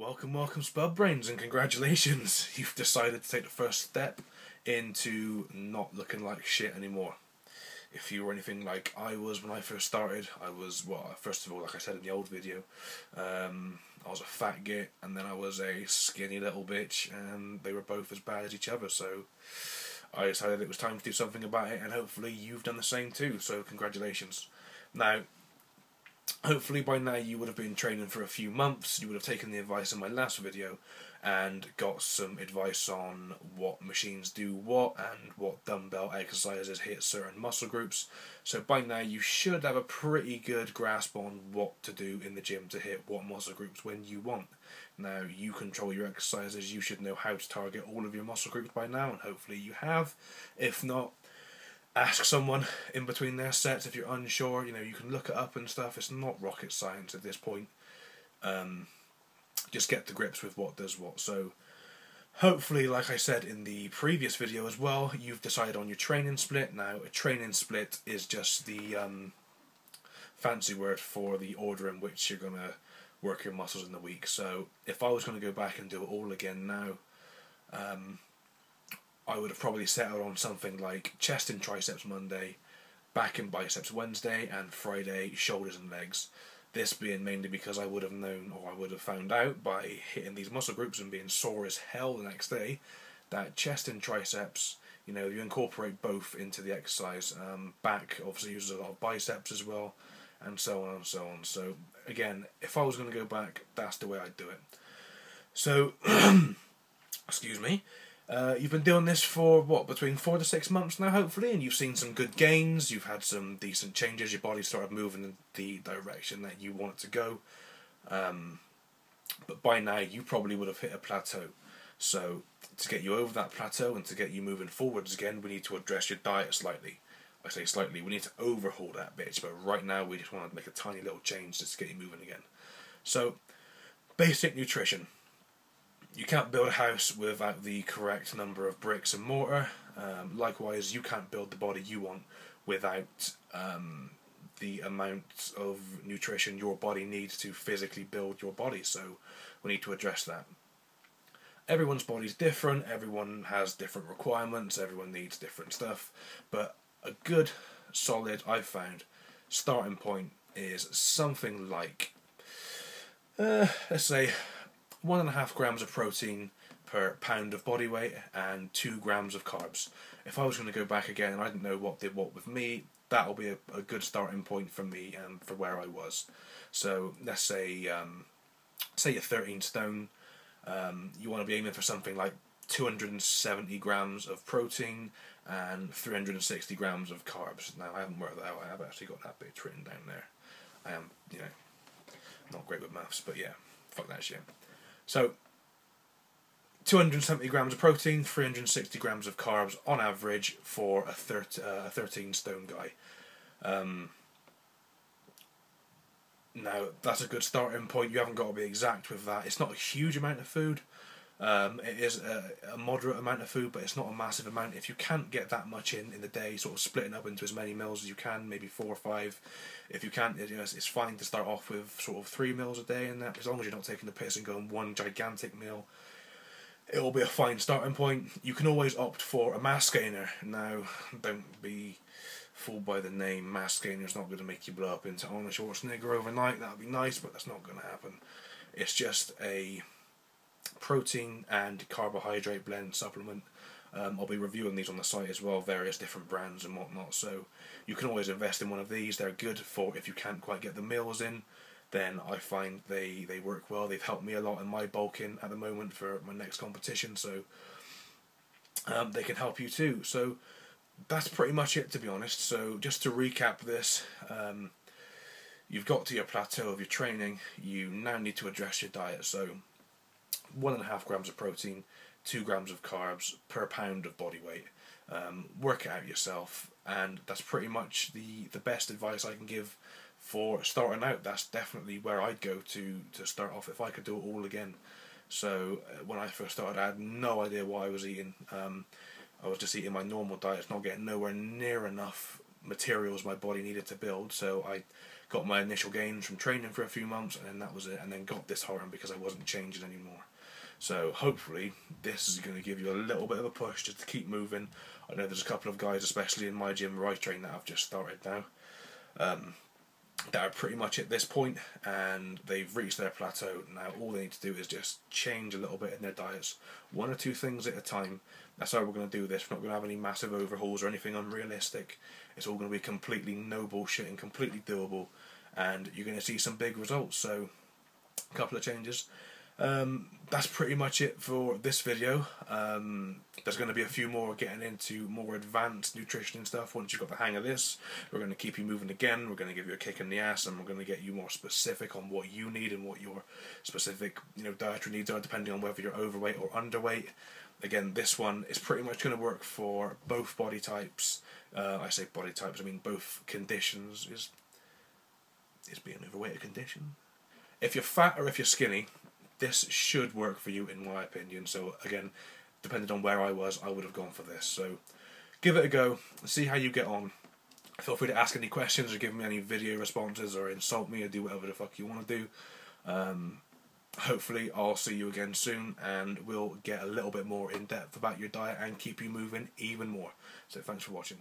Welcome, Spud Brains, and congratulations! You've decided to take the first step into not looking like shit anymore. If you were anything like I was when I first started, first of all, like I said in the old video, I was a fat git, and then I was a skinny little bitch, and they were both as bad as each other, so I decided it was time to do something about it, and hopefully you've done the same too, so congratulations. Now, hopefully by now you would have been training for a few months, you would have taken the advice in my last video and got some advice on what machines do what and what dumbbell exercises hit certain muscle groups. So by now you should have a pretty good grasp on what to do in the gym to hit what muscle groups when you want. Now you control your exercises, you should know how to target all of your muscle groups by now, and hopefully you have. If not, ask someone in between their sets if you're unsure. You know, you can look it up and stuff. It's not rocket science at this point. Just get to grips with what does what. So hopefully, like I said in the previous video as well, you've decided on your training split. Now, a training split is just the fancy word for the order in which you're going to work your muscles in the week. So if I was going to go back and do it all again now, I would have probably settled on something like chest and triceps Monday, back and biceps Wednesday, and Friday shoulders and legs. This being mainly because I would have known, or I would have found out by hitting these muscle groups and being sore as hell the next day, that chest and triceps, you know, you incorporate both into the exercise. Back obviously uses a lot of biceps as well, and so on and so on. So again, if I was going to go back, that's the way I'd do it. So, excuse me. You've been doing this for, what, between 4 to 6 months now, hopefully, and you've seen some good gains, you've had some decent changes, your body started moving in the direction that you want it to go. But by now, you probably would have hit a plateau. So, to get you over that plateau and to get you moving forwards again, we need to address your diet slightly. I say slightly, we need to overhaul that bitch, but right now, we just want to make a tiny little change just to get you moving again. So, basic nutrition. You can't build a house without the correct number of bricks and mortar. Likewise, you can't build the body you want without the amount of nutrition your body needs to physically build your body. So we need to address that. Everyone's body's different, everyone has different requirements, everyone needs different stuff. But a good, solid, I've found, starting point is something like, let's say, 1.5 grams of protein per pound of body weight and 2 grams of carbs. If I was going to go back again and I didn't know what did what with me, that'll be a good starting point for me and for where I was. So let's say you're 13 stone, you want to be aiming for something like 270 grams of protein and 360 grams of carbs. Now, I haven't worked that out, I have actually got that bit written down there. I am, you know, not great with maths, but yeah, fuck that shit. So, 270 grams of protein, 360 grams of carbs on average for a 13 stone guy. Now, that's a good starting point. You haven't got to be exact with that. It's not a huge amount of food. It is a moderate amount of food, but it's not a massive amount. If you can't get that much in the day, sort of splitting up into as many meals as you can, maybe 4 or 5. If you can't, you know, it's fine to start off with sort of 3 meals a day, and that, as long as you're not taking the piss and going one gigantic meal, it will be a fine starting point. You can always opt for a mass gainer. Now, don't be fooled by the name. Mass gainer is not going to make you blow up into Arnold Schwarzenegger overnight. That would be nice, but that's not going to happen. It's just a protein and carbohydrate blend supplement. I'll be reviewing these on the site as well, various different brands and whatnot, so you can always invest in one of these. They're good for if you can't quite get the meals in, then I find they work well. They've helped me a lot in my bulking at the moment for my next competition, so they can help you too. So that's pretty much it, to be honest. So just to recap this, you've got to your plateau of your training, you now need to address your diet. So 1.5 grams of protein, 2 grams of carbs per pound of body weight. Work it out yourself, and that's pretty much the best advice I can give for starting out. That's definitely where I'd go to start off if I could do it all again. So when I first started, I had no idea what I was eating. I was just eating my normal diet, not getting nowhere near enough materials my body needed to build, so I got my initial gains from training for a few months, and then that was it, and then got this hormone because I wasn't changing anymore. So hopefully this is going to give you a little bit of a push just to keep moving. I know there's a couple of guys, especially in my gym where I train, that have just started now, that are pretty much at this point, and they've reached their plateau. Now all they need to do is just change a little bit in their diets, 1 or 2 things at a time. That's how we're going to do this. We're not going to have any massive overhauls or anything unrealistic. It's all going to be completely no bullshit and completely doable, and you're going to see some big results. So a couple of changes. That's pretty much it for this video. There's going to be a few more getting into more advanced nutrition and stuff. Once you've got the hang of this, we're going to keep you moving again. We're going to give you a kick in the ass, and we're going to get you more specific on what you need and what your specific, dietary needs are, depending on whether you're overweight or underweight. Again, this one is pretty much going to work for both body types. I say body types, I mean both conditions. Is being overweight a condition? If you're fat or if you're skinny, this should work for you, in my opinion. So again, depending on where I was, I would have gone for this. So give it a go, see how you get on. Feel free to ask any questions or give me any video responses or insult me or do whatever the fuck you want to do. Hopefully I'll see you again soon, and we'll get a little bit more in depth about your diet and keep you moving even more. So thanks for watching.